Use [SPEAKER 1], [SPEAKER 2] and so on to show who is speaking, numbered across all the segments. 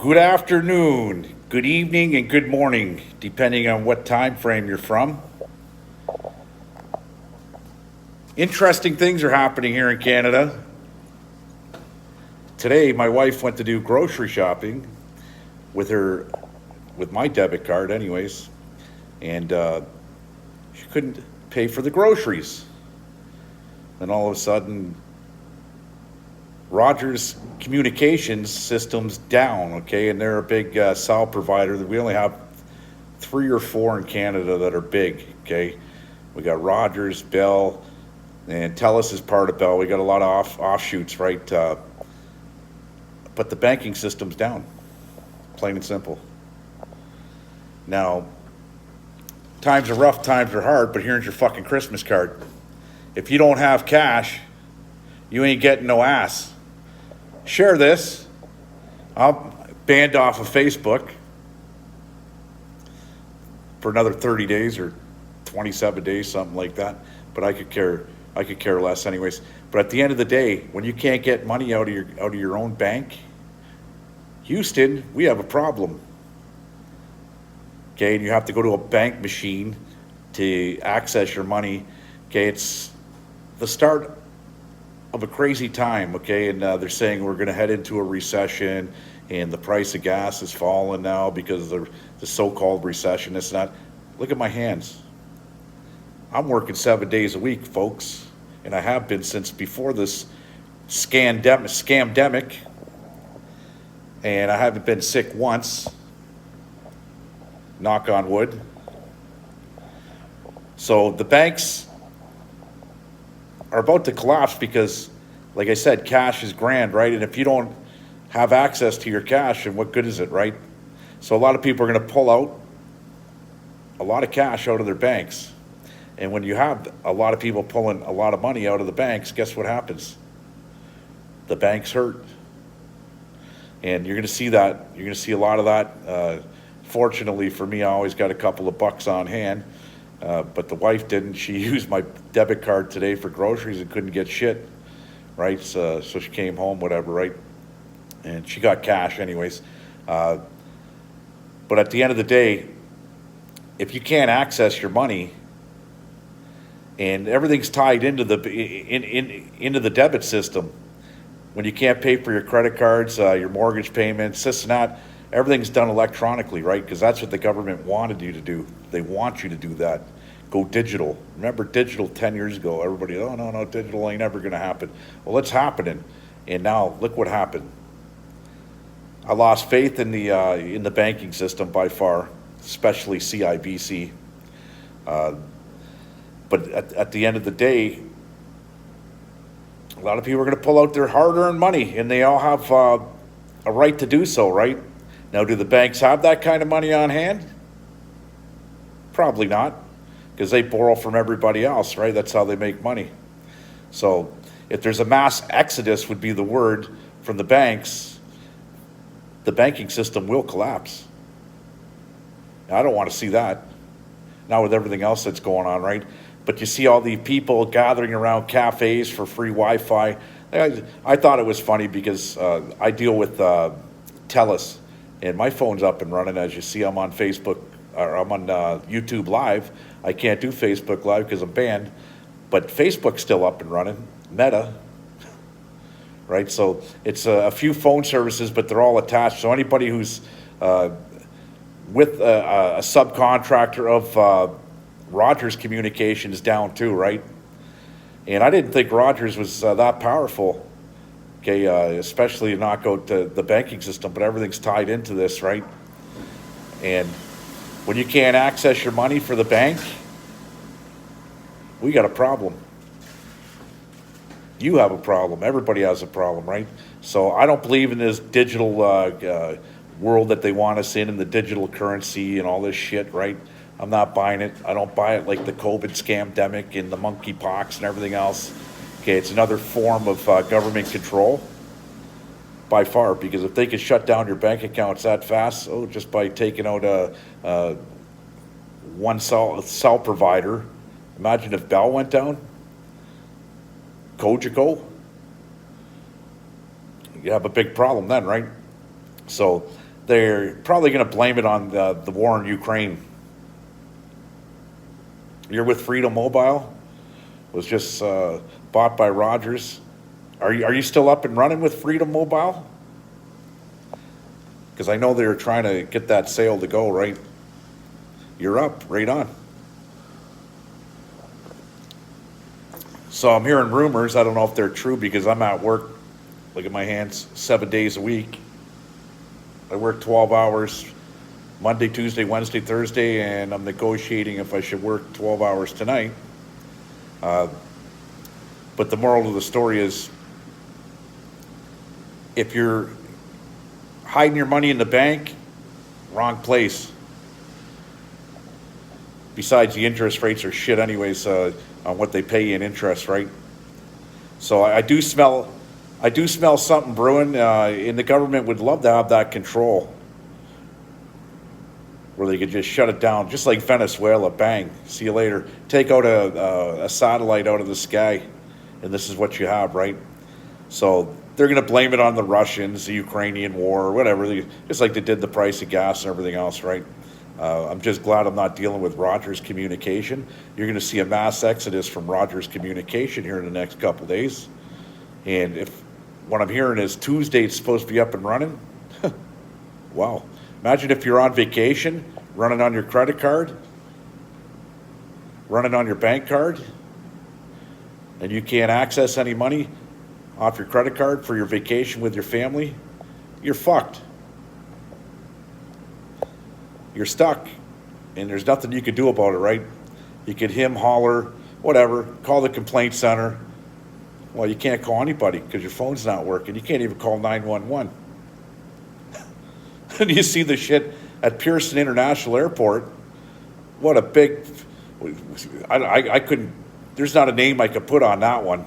[SPEAKER 1] Good afternoon, good evening, and good morning, depending on what time frame you're from. Interesting things are happening here in Canada. Today, my wife went to do grocery shopping with my debit card, anyways, and she couldn't pay for the groceries. Then all of a sudden, Rogers Communications system's down, okay, and they're a big cell provider. We only have 3 or 4 in Canada that are big, okay. We got Rogers, Bell, and TELUS is part of Bell. We got a lot of offshoots, right? But the banking system's down, plain and simple. Now, times are rough, times are hard, but here's your fucking Christmas card. If you don't have cash, you ain't getting no ass. Share this. I'm banned off of Facebook for another 30 days or 27 days, something like that. But I could care less anyways. But at the end of the day, when you can't get money out of your own bank, Houston, we have a problem. Okay, and you have to go to a bank machine to access your money. Okay, it's the start of a crazy time, okay, and they're saying we're going to head into a recession, and the price of gas is falling now because of the so-called recession. It's not. Look at my hands. I'm working 7 days a week, folks, and I have been since before this scamdemic, and I haven't been sick once. Knock on wood. So the banks are about to collapse because, like I said, cash is grand, right? And if you don't have access to your cash, then what good is it, right? So a lot of people are going to pull out a lot of cash out of their banks. And when you have a lot of people pulling a lot of money out of the banks, guess what happens? The banks hurt. And you're going to see that. You're going to see a lot of that. Fortunately for me, I always got a couple of bucks on hand. But the wife didn't. She used my debit card today for groceries and couldn't get shit, right? So she came home, whatever, right? And she got cash anyways. But at the end of the day, if you can't access your money and everything's tied into the debit system, when you can't pay for your credit cards, your mortgage payments, this and that, everything's done electronically, right? Because that's what the government wanted you to do. They want you to do that. Go digital. Remember digital 10 years ago? Everybody, oh, no, digital ain't ever going to happen. Well, it's happening. And now, look what happened. I lost faith in the banking system by far, especially CIBC. But at the end of the day, a lot of people are going to pull out their hard-earned money, and they all have a right to do so, right? Now, do the banks have that kind of money on hand? Probably not, because they borrow from everybody else, right? That's how they make money. So if there's a mass exodus, would be the word, from the banks, the banking system will collapse. Now, I don't want to see that, not with everything else that's going on, right? But you see all the people gathering around cafes for free Wi-Fi. I thought it was funny because I deal with TELUS, and my phone's up and running. As you see, I'm on Facebook, or I'm on YouTube Live. I can't do Facebook Live because I'm banned, but Facebook's still up and running. Meta, right? So it's a few phone services, but they're all attached. So anybody who's with a subcontractor of Rogers Communications down too, right? And I didn't think Rogers was that powerful, okay, especially to knock out the banking system, but everything's tied into this, right? And when you can't access your money for the bank, we got a problem. You have a problem. Everybody has a problem, right? So I don't believe in this digital world that they want us in, and the digital currency and all this shit, right? I'm not buying it. I don't buy it like the COVID scamdemic and the monkeypox and everything else. Okay, it's another form of government control by far, because if they could shut down your bank accounts that fast, just by taking out one cell provider. Imagine if Bell went down, Cogeco, you have a big problem then, right? So They're probably going to blame it on the war in Ukraine. You're with Freedom Mobile, was just bought by Rogers. Are you still up and running with Freedom Mobile? Because I know they were trying to get that sale to go, right? You're up, right on. So I'm hearing rumors. I don't know if they're true because I'm at work, look at my hands, 7 days a week. I work 12 hours Monday, Tuesday, Wednesday, Thursday, and I'm negotiating if I should work 12 hours tonight. But the moral of the story is, if you're hiding your money in the bank, wrong place. Besides, the interest rates are shit anyways on what they pay you in interest, right? So I do smell something brewing, and the government would love to have that control, where they could just shut it down, just like Venezuela. Bang, see you later. Take out a satellite out of the sky, and this is what you have, right? So they're going to blame it on the Russians, the Ukrainian war, or whatever, just like they did the price of gas and everything else, right? I'm just glad I'm not dealing with Rogers Communication. You're going to see a mass exodus from Rogers Communication here in the next couple of days. And if what I'm hearing is Tuesday it's supposed to be up and running, wow. Imagine if you're on vacation, running on your credit card, running on your bank card, and you can't access any money off your credit card for your vacation with your family. You're fucked. You're stuck, and there's nothing you could do about it, right? You could holler, whatever, call the complaint center. Well, you can't call anybody because your phone's not working. You can't even call 911. And you see the shit at Pearson International Airport. What a big, I couldn't, there's not a name I could put on that one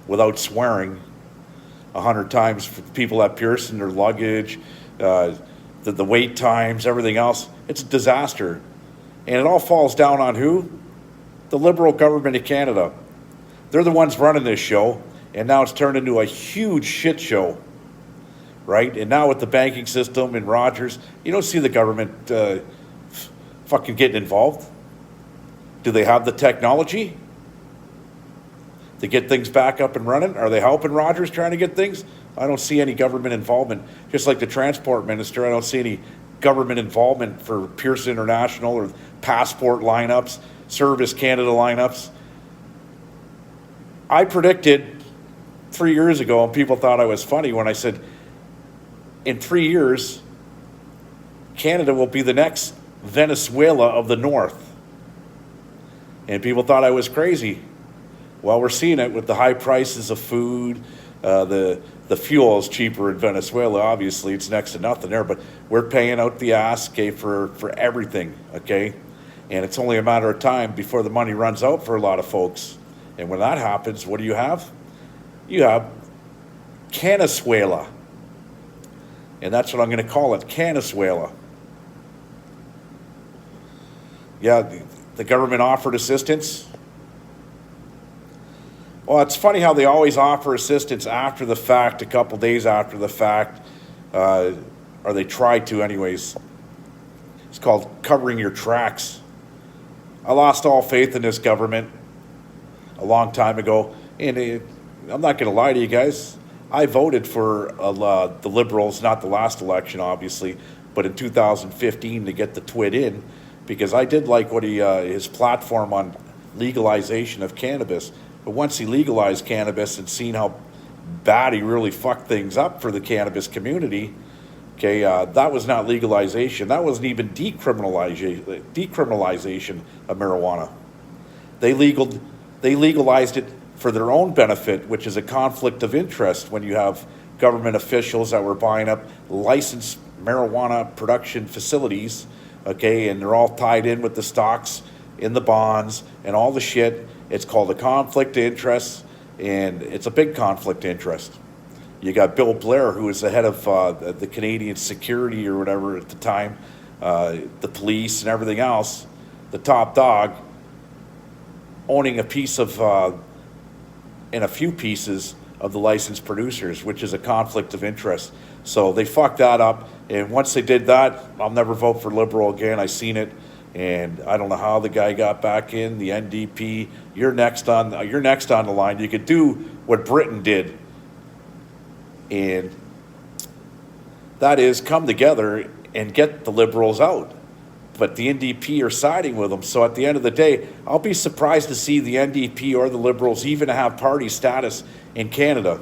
[SPEAKER 1] without swearing 100 times for people at Pearson, their luggage, the wait times, everything else. It's a disaster. And it all falls down on who? The Liberal government of Canada. They're the ones running this show, and now it's turned into a huge shit show, right? And now with the banking system and Rogers, you don't see the government fucking getting involved. Do they have the technology to get things back up and running? Are they helping Rogers trying to get things? I don't see any government involvement. Just like the transport minister, I don't see any government involvement for Pearson International or passport lineups, Service Canada lineups. I predicted 3 years ago, and people thought I was funny when I said, in 3 years, Canada will be the next Venezuela of the North. And people thought I was crazy. Well, we're seeing it with the high prices of food. The fuel is cheaper in Venezuela. Obviously, it's next to nothing there, but we're paying out the ass, okay, for everything, okay? And it's only a matter of time before the money runs out for a lot of folks. And when that happens, what do you have? You have Canizuela. And that's what I'm going to call it, Canizuela. Yeah, the government offered assistance. Well, it's funny how they always offer assistance after the fact, a couple days after the fact, or they try to anyways. It's called covering your tracks. I lost all faith in this government a long time ago, and I'm not going to lie to you guys. I voted for the Liberals, not the last election, obviously, but in 2015 to get the twit in, because I did like what his platform on legalization of cannabis. But once he legalized cannabis and seen how bad he really fucked things up for the cannabis community, okay, that was not legalization. That wasn't even decriminalization of marijuana. They legalized it for their own benefit, which is a conflict of interest when you have government officials that were buying up licensed marijuana production facilities, okay, and they're all tied in with the stocks in the bonds and all the shit. It's called a conflict of interest, and it's a big conflict of interest. You got Bill Blair, who was the head of the Canadian security or whatever at the time, the police and everything else, the top dog, owning a piece of, and a few pieces of the licensed producers, which is a conflict of interest. So they fucked that up. And once they did that, I'll never vote for Liberal again. I seen it. And I don't know how the guy got back in. The NDP, you're next on the line. You could do what Britain did, and that is come together and get the Liberals out. But the NDP are siding with them. So at the end of the day, I'll be surprised to see the NDP or the Liberals even have party status in Canada.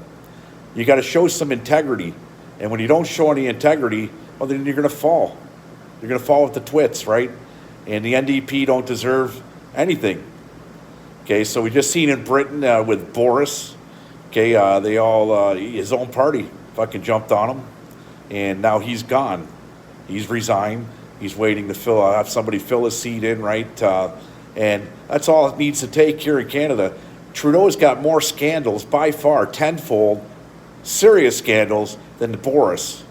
[SPEAKER 1] You got to show some integrity. And when you don't show any integrity, well, then you're going to fall. You're going to fall with the twits, right? And the NDP don't deserve anything. Okay, so we just seen in Britain with Boris. Okay, they all, his own party fucking jumped on him. And now he's gone. He's resigned. He's waiting to have somebody fill his seat in, right? And that's all it needs to take here in Canada. Trudeau's got more scandals by far, tenfold, serious scandals than Boris.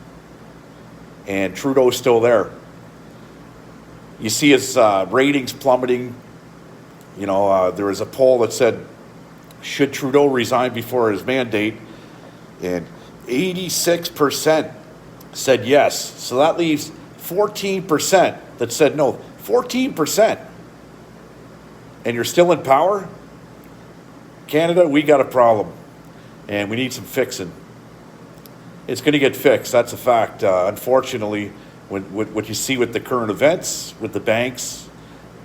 [SPEAKER 1] And Trudeau's still there. You see his ratings plummeting. You know, there was a poll that said, should Trudeau resign before his mandate? And 86% said yes. So that leaves 14% that said no. 14%. And you're still in power? Canada, we got a problem. And we need some fixing. It's going to get fixed. That's a fact. Unfortunately, what you see with the current events, with the banks,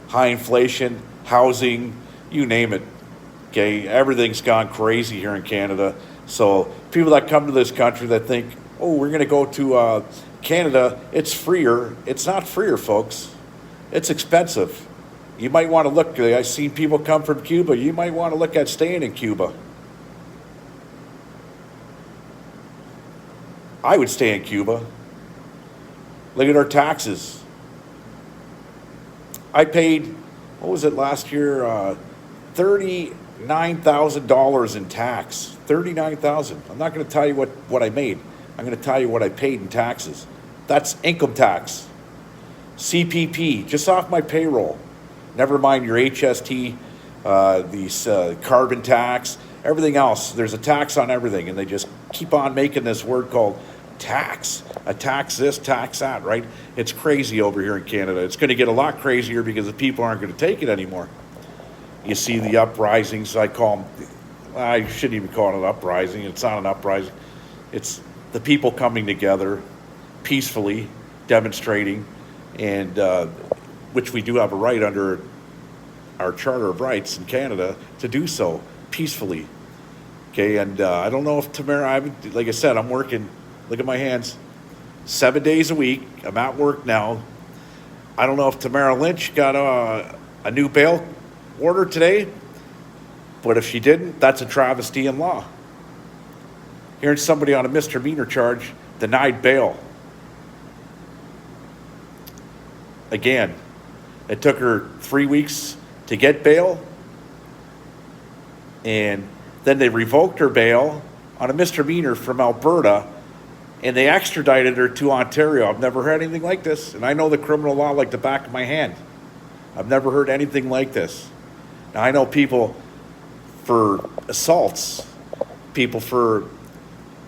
[SPEAKER 1] high inflation, housing, you name it. Okay, everything's gone crazy here in Canada. So people that come to this country that think, oh, we're going to go to Canada, it's freer. It's not freer, folks. It's expensive. You might want to look. I've seen people come from Cuba. You might want to look at staying in Cuba. I would stay in Cuba. Look at our taxes. I paid, what was it last year? $39,000 in tax. $39,000. I'm not going to tell you what I made. I'm going to tell you what I paid in taxes. That's income tax. CPP, just off my payroll. Never mind your HST, the carbon tax, everything else. There's a tax on everything, and they just keep on making this word called tax. A tax this, tax that, right? It's crazy over here in Canada. It's going to get a lot crazier because the people aren't going to take it anymore. You see the uprisings, I call them, I shouldn't even call it an uprising. It's not an uprising. It's the people coming together peacefully, demonstrating, and which we do have a right under our Charter of Rights in Canada to do so peacefully. Okay, and I don't know if Tamara, like I said, I'm working, look at my hands, 7 days a week. I'm at work now. I don't know if Tamara Lynch got a new bail order today, but if she didn't, that's a travesty in law. Hearing somebody on a misdemeanor charge denied bail. Again, it took her 3 weeks to get bail, and then they revoked her bail on a misdemeanor from Alberta, and they extradited her to Ontario. I've never heard anything like this, and I know the criminal law like the back of my hand. I've never heard anything like this. Now, I know people for assaults, people for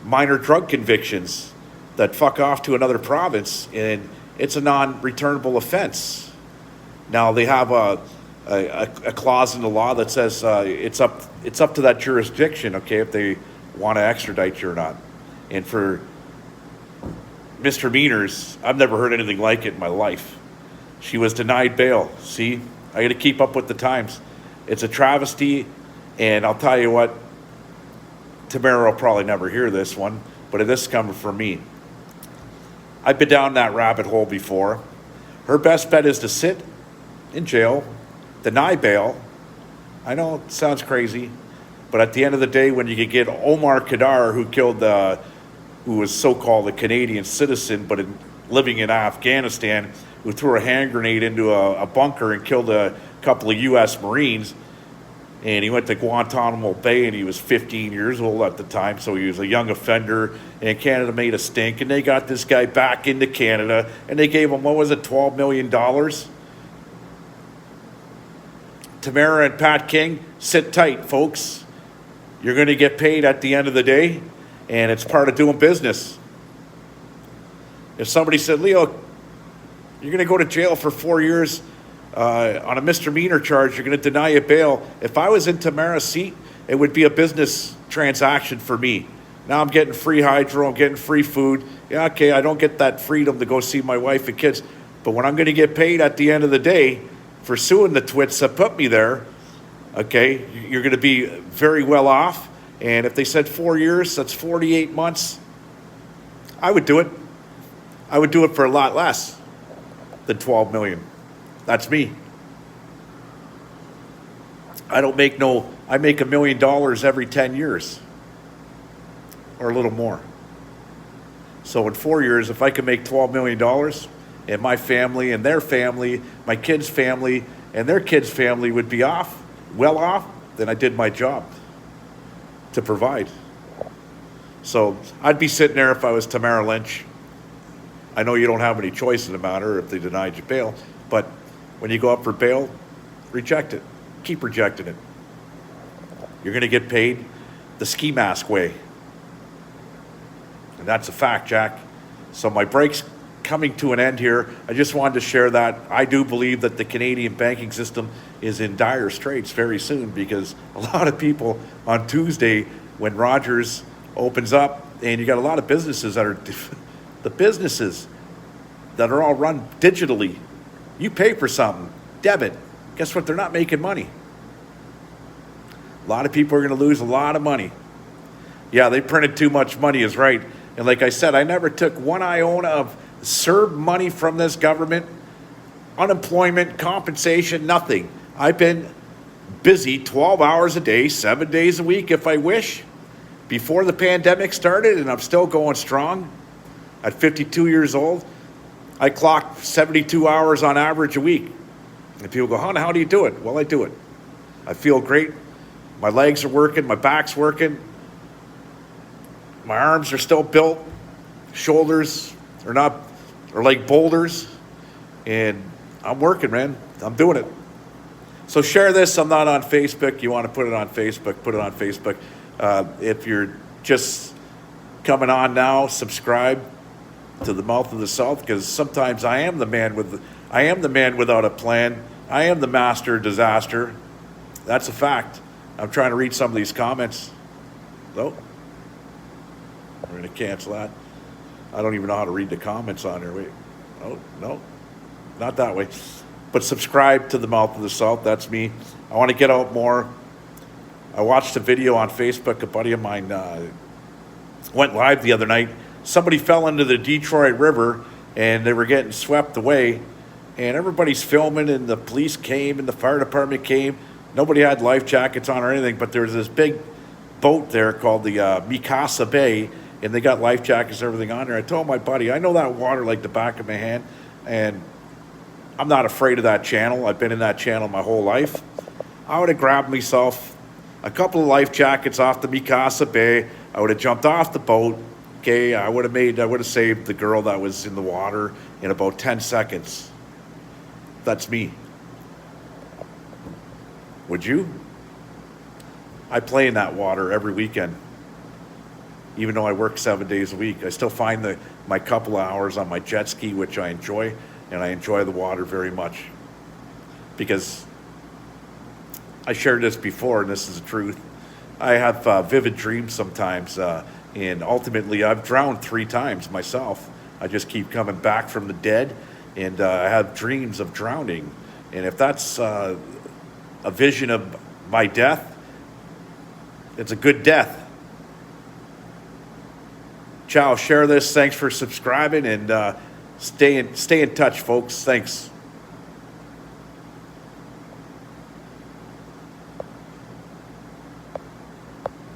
[SPEAKER 1] minor drug convictions that fuck off to another province, and it's a non-returnable offense. Now, they have a clause in the law that says it's up to that jurisdiction, okay, if they want to extradite you or not. And for misdemeanors, I've never heard anything like it in my life. She was denied bail. See, I got to keep up with the times. It's a travesty, and I'll tell you what, Tamara will probably never hear this one, but this is coming from me. I've been down that rabbit hole before. Her best bet is to sit in jail, deny bail. I know it sounds crazy, but at the end of the day, when you could get Omar Khadr, who was so-called a Canadian citizen, but living in Afghanistan, who threw a hand grenade into a bunker and killed a couple of U.S. Marines, and he went to Guantanamo Bay, and he was 15 years old at the time, so he was a young offender, and Canada made a stink, and they got this guy back into Canada, and they gave him, what was it, $12 million? Tamara and Pat King, sit tight, folks. You're going to get paid at the end of the day, and it's part of doing business. If somebody said, Leo, you're going to go to jail for 4 years on a misdemeanor charge, you're going to deny you bail. If I was in Tamara's seat, it would be a business transaction for me. Now I'm getting free hydro, I'm getting free food. Yeah, okay, I don't get that freedom to go see my wife and kids. But when I'm going to get paid at the end of the day for suing the twits that put me there, okay, you're going to be very well off. And if they said 4 years, that's 48 months. I would do it. I would do it for a lot less than 12 million. That's me. I make $1 million every 10 years or a little more. So in 4 years, if I could make $12 million and my family and their family, my kids' family and their kids' family would be well off, then I did my job to provide. So I'd be sitting there if I was Tamara Lynch. I know you don't have any choice in the matter if they denied you bail, but when you go up for bail, reject it. Keep rejecting it. You're going to get paid the ski mask way. And that's a fact, Jack. So my break's coming to an end here. I just wanted to share that. I do believe that the Canadian banking system is in dire straits very soon, because a lot of people on Tuesday, when Rogers opens up, and you got a lot of businesses that are the businesses that are all run digitally. You pay for something, debit. Guess what? They're not making money. A lot of people are going to lose a lot of money. Yeah, they printed too much money is right. And like I said, I never took one iota of CERB money from this government, unemployment, compensation, nothing. I've been busy 12 hours a day, 7 days a week if I wish, before the pandemic started, and I'm still going strong. At 52 years old, I clock 72 hours on average a week. And people go, how do you do it? Well, I do it. I feel great. My legs are working, my back's working. My arms are still built. Shoulders are like boulders. And I'm working, man. I'm doing it. So share this. I'm not on Facebook. You want to put it on Facebook, put it on Facebook. If you're just coming on now, subscribe to the Mouth of the South, because sometimes I am the man without a plan. I am the master disaster. That's a fact. I'm trying to read some of these comments. Nope. We're going to cancel that. I don't even know how to read the comments on here. Wait. Oh, no. Not that way. But subscribe to the Mouth of the South. That's me. I want to get out more. I watched a video on Facebook. A buddy of mine went live the other night. Somebody fell into the Detroit River, and they were getting swept away. And everybody's filming, and the police came, and the fire department came. Nobody had life jackets on or anything, but there was this big boat there called the Mikasa Bay, and they got life jackets and everything on there. I told my buddy, I know that water like the back of my hand, and I'm not afraid of that channel. I've been in that channel my whole life. I would have grabbed myself a couple of life jackets off the Mikasa Bay. I would have jumped off the boat. Okay, I would have saved the girl that was in the water in about 10 seconds. That's me. Would you? I play in that water every weekend. Even though I work 7 days a week, I still find my couple of hours on my jet ski, which I enjoy, and I enjoy the water very much. Because I shared this before, and this is the truth. I have vivid dreams sometimes, and ultimately I've drowned 3 times myself. I just keep coming back from the dead, and I have dreams of drowning. And if that's a vision of my death, it's a good death. Ciao, share this. Thanks for subscribing, and stay in touch, folks. Thanks.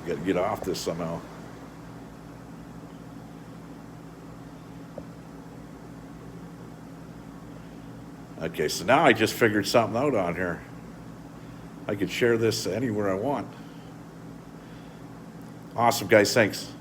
[SPEAKER 1] Got to get off this somehow. Okay, so now I just figured something out on here. I could share this anywhere I want. Awesome, guys. Thanks.